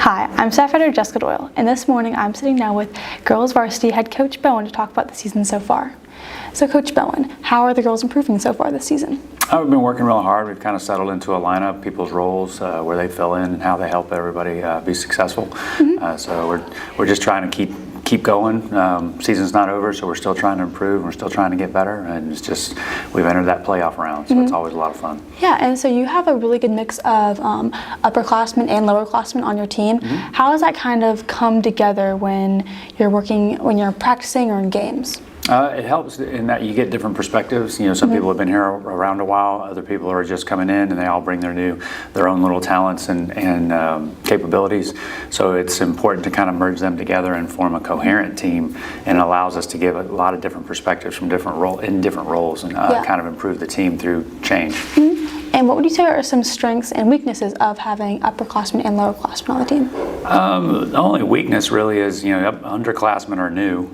Hi, I'm staff writer Jessica Doyle, and this morning I'm sitting down with girls varsity head coach Bowen to talk about the season so far. So Coach Bowen, how are the girls improving so far this season? We've been working real hard. We've kind of settled into a lineup, people's roles, where they fill in and how they help everybody be successful. So we're just trying to keep going. Season's not over, so we're still trying to improve. We're still trying to get better, and it's just we've entered that playoff round, so it's always a lot of fun. Yeah, and so you have a really good mix of upperclassmen and lowerclassmen on your team. How does that kind of come together when you're practicing or in games? It helps in that you get different perspectives. You know, some people have been here around a while. Other people are just coming in, and they all bring their own little talents and capabilities. So it's important to kind of merge them together and form a coherent team, and it allows us to give a lot of different perspectives from different roles, and kind of improve the team through change. And what would you say are some strengths and weaknesses of having upperclassmen and lowerclassmen on the team? The only weakness really is, underclassmen are new.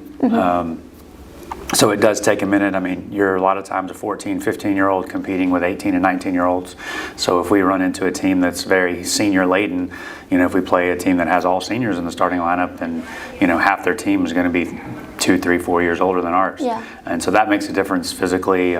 So it does take a minute. I mean, you're a lot of times a 14, 15-year-old competing with 18 and 19-year-olds. So if we run into a team that's very senior laden, if we play a team that has all seniors in the starting lineup, then, half their team is going to be 2, 3, 4 years older than ours. Yeah. And so that makes a difference physically,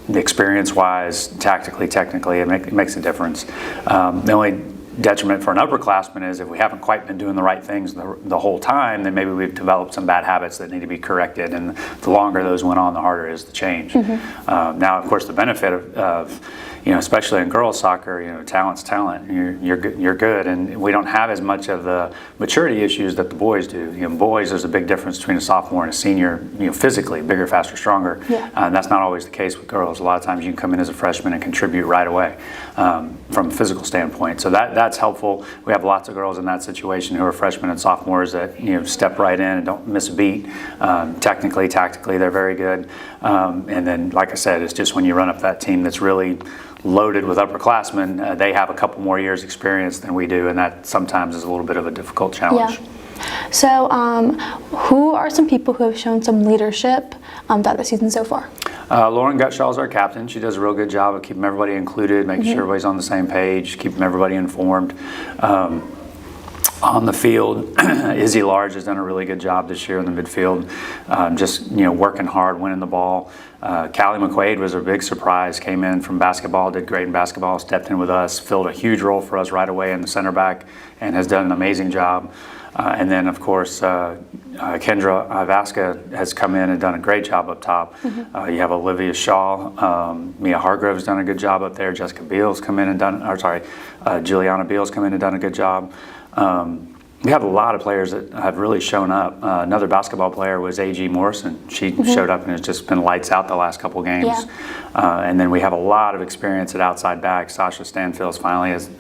experience-wise, tactically, technically. It makes a difference. The only detriment for an upperclassman is if we haven't quite been doing the right things the whole time, then maybe we've developed some bad habits that need to be corrected, and the longer those went on, the harder it is to change. Now, of course, the benefit of especially in girls soccer, talent's talent. You're good, and we don't have as much of the maturity issues that the boys do. Boys, there's a big difference between a sophomore and a senior, physically, bigger, faster, stronger. Yeah. And that's not always the case with girls. A lot of times you can come in as a freshman and contribute right away from a physical standpoint. So that's helpful. We have lots of girls in that situation who are freshmen and sophomores that step right in and don't miss a beat. Technically, tactically, they're very good. And then, like I said, it's just when you run up that team that's really loaded with upperclassmen, they have a couple more years experience than we do, and that sometimes is a little bit of a difficult challenge. Yeah. So who are some people who have shown some leadership throughout the season so far? Lauren Gutshall is our captain. She does a real good job of keeping everybody included, making sure everybody's on the same page, keeping everybody informed. On the field, Izzy Large has done a really good job this year in the midfield, just working hard, winning the ball. Callie McQuaid was a big surprise, came in from basketball, did great in basketball, stepped in with us, filled a huge role for us right away in the center back, and has done an amazing job. And then, of course, Kendra Vasca has come in and done a great job up top. You have Olivia Shaw, Mia Hargrove's done a good job up there. Jessica Beals come in and Juliana Beals come in and done a good job. We have a lot of players that have really shown up. Another basketball player was A.G. Morrison. She showed up and has just been lights out the last couple games. Yeah. And then we have a lot of experience at outside back. Sasha Stanfield's finally has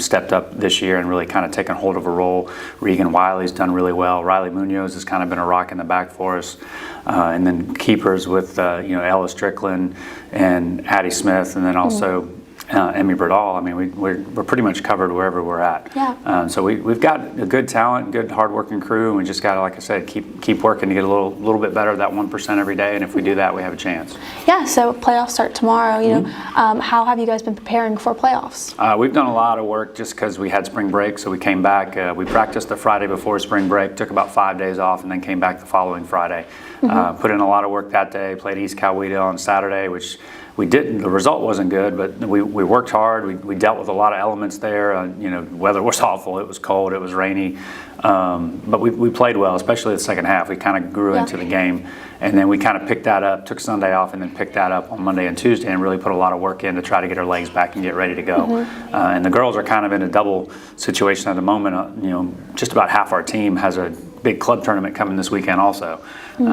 stepped up this year and really kind of taken hold of a role. Regan Wiley's done really well. Riley Munoz has kind of been a rock in the back for us. And then keepers with Ella Strickland and Addie Smith, and then also Emmy Berdal. I mean, we're pretty much covered wherever we're at. Yeah. So we've got a good talent, good hard-working crew, and we just got to, like I said, keep working to get a little bit better, that 1% every day, and if we do that, we have a chance. Yeah, so playoffs start tomorrow. How have you guys been preparing for playoffs? We've done a lot of work just because we had spring break, so we came back. We practiced the Friday before spring break, took about 5 days off, and then came back the following Friday. Put in a lot of work that day, played East Coweta on Saturday, which we didn't. The result wasn't good, but we worked hard. We dealt with a lot of elements there. Weather was awful. It was cold. It was rainy. But we played well, especially the second half. We kind of grew into the game, and then we kind of picked that up. Took Sunday off, and then picked that up on Monday and Tuesday, and really put a lot of work in to try to get our legs back and get ready to go. And the girls are kind of in a double situation at the moment. Just about half our team has a big club tournament coming this weekend also.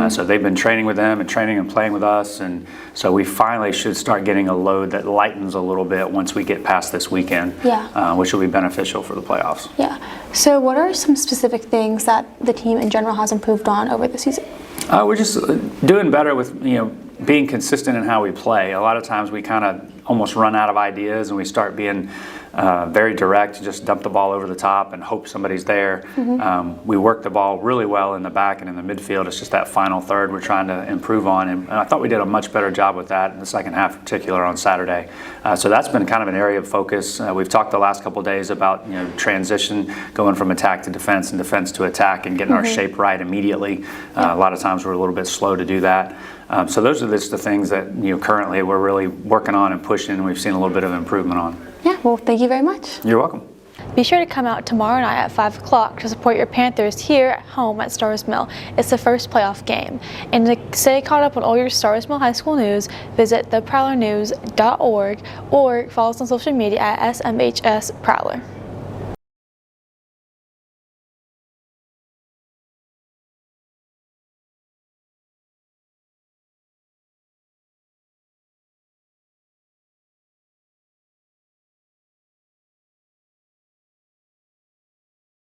So they've been training with them and training and playing with us, and so we finally should start getting a load that lightens a little bit once we get past this weekend, which will be beneficial for the playoffs. Yeah. So what are some specific things that the team in general has improved on over the season? We're just doing better with being consistent in how we play. A lot of times we kind of almost run out of ideas and we start being very direct, just dump the ball over the top and hope somebody's there. We work the ball really well in the back and in the midfield. It's just that final third we're trying to improve on, and I thought we did a much better job with that in the second half, in particular on Saturday. So that's been kind of an area of focus. We've talked the last couple of days about transition, going from attack to defense and defense to attack, and getting our shape right immediately. A lot of times we're a little bit slow to do that. So those are just the things that currently we're really working on and pushing, and we've seen a little bit of improvement on. Yeah, well, thank you very much. You're welcome. Be sure to come out tomorrow night at 5 o'clock to support your Panthers here at home at Starr's Mill. It's the first playoff game. And to stay caught up on all your Starr's Mill High School news, visit theprowlernews.org or follow us on social media at SMHS Prowler.